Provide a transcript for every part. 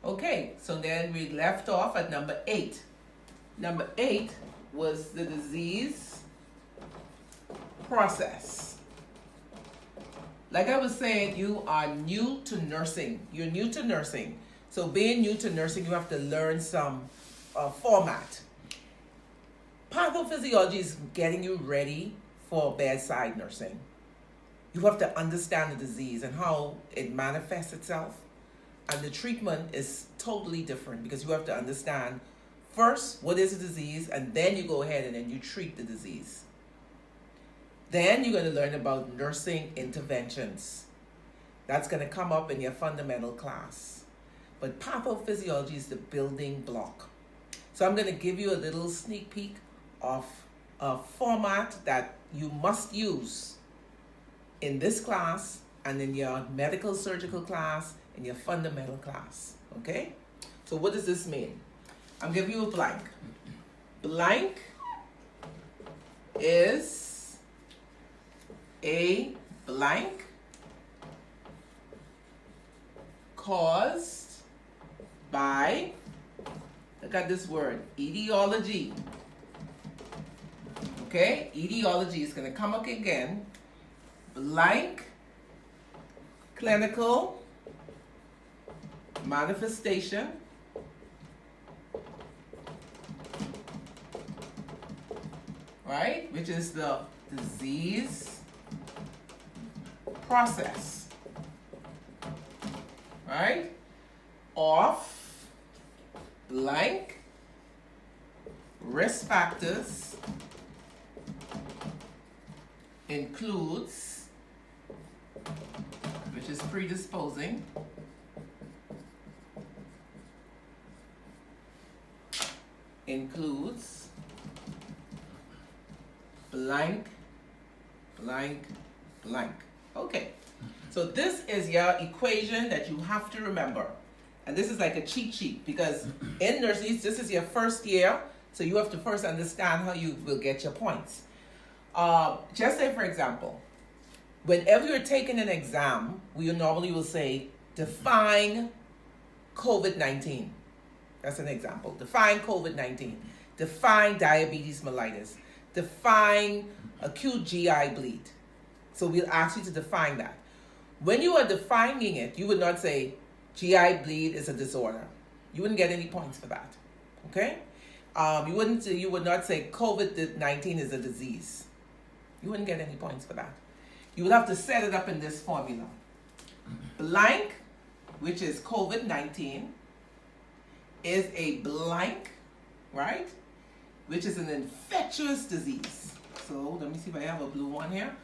Okay, so then we left off at number 8. Number 8 was the disease process. Like I was saying, you are new to nursing. You're new to nursing. So being new to nursing, you have to learn some format. Pathophysiology is getting you ready for bedside nursing. You have to understand the disease and how it manifests itself. And the treatment is totally different because you have to understand first what is the disease, and then you go ahead and then you treat the disease. Then you're going to learn about nursing interventions. That's going to come up in your fundamental class. But pathophysiology is the building block. So I'm going to give you a little sneak peek of a format that you must use in this class and in your medical surgical class, in your fundamental class. Okay? So what does this mean? I'm giving you a blank. Blank is a blank caused by, look at this word, etiology. Okay, etiology is going to come up again. Blank clinical manifestation right, which is the disease process, right, of blank risk factors includes, which is predisposing, includes blank, blank, blank. Okay, so this is your equation that you have to remember. And this is like a cheat sheet because in nursing, this is your first year, so you have to first understand how you will get your points. Just say, for example, whenever you're taking an exam, we normally will say, define COVID-19. That's an example. Define COVID-19. Define diabetes mellitus. Define acute GI bleed. So we'll ask you to define that. When you are defining it, you would not say GI bleed is a disorder. You wouldn't get any points for that. Okay? You would not say COVID-19 is a disease. You wouldn't get any points for that. You would have to set it up in this formula. Blank, which is COVID-19, is a blank, right? Which is an infectious disease. So let me see if I have a blue one here.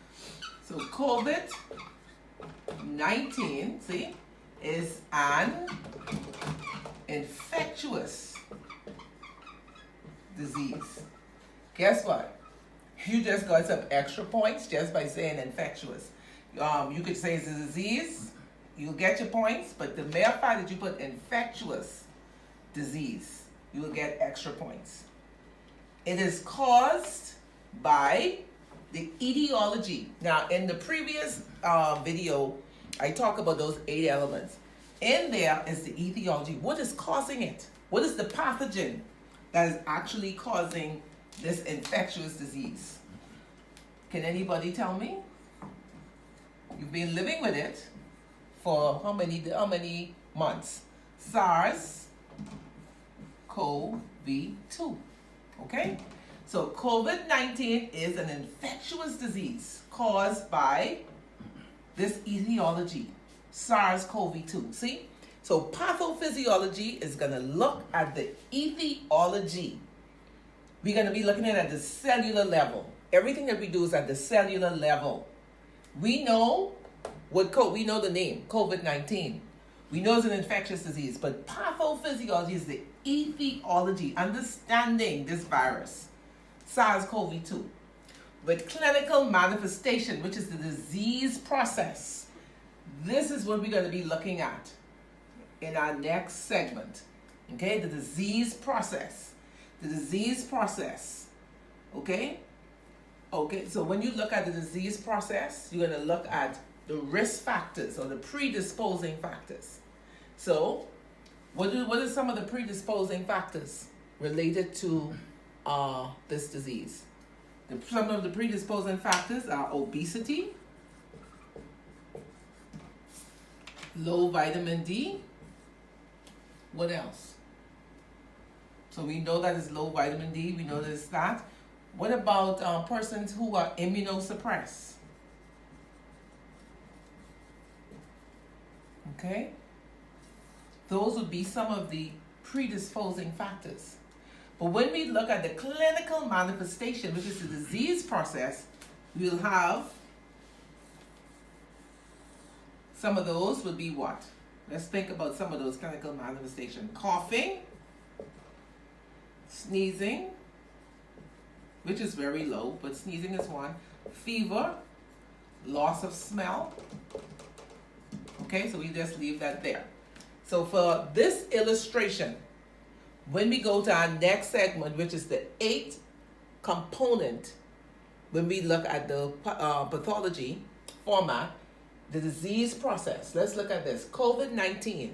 So COVID-19, see, is an infectious disease. Guess what? You just got some extra points just by saying infectious. You could say it's a disease, you'll get your points, but the mere fact that you put infectious disease, you will get extra points. It is caused by the etiology. Now, in the previous video, I talk about those 8 elements. In there is the etiology. What is causing it? What is the pathogen that is actually causing this infectious disease? Can anybody tell me? You've been living with it for how many months? SARS-CoV-2. Okay? So COVID-19 is an infectious disease caused by this etiology, SARS-CoV-2. See? So pathophysiology is going to look at the etiology. We're going to be looking at the cellular level. Everything that we do is at the cellular level. We know we know the name, COVID-19. We know it's an infectious disease, but pathophysiology is the etiology, understanding this virus, SARS-CoV-2, with clinical manifestation, which is the disease process. This is what we're going to be looking at in our next segment. Okay, the disease process. The disease process. Okay? Okay, so when you look at the disease process, you're going to look at the risk factors or the predisposing factors. So What are some of the predisposing factors related to this disease? Some of the predisposing factors are obesity, low vitamin D. What else? So we know that it's low vitamin D. We know that it's that. What about persons who are immunosuppressed? Okay? Those would be some of the predisposing factors. But when we look at the clinical manifestation, which is the disease process, we'll have some of those would be what? Let's think about some of those clinical manifestations. Coughing, sneezing, which is very low, but sneezing is one. Fever, loss of smell. Okay, so we just leave that there. So for this illustration, when we go to our next segment, which is the 8th component, when we look at the pathology format, the disease process. Let's look at this. COVID-19.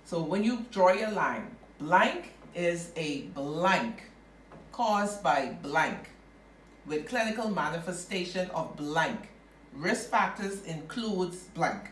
So when you draw your line, blank is a blank caused by blank with clinical manifestation of blank. Risk factors includes blank.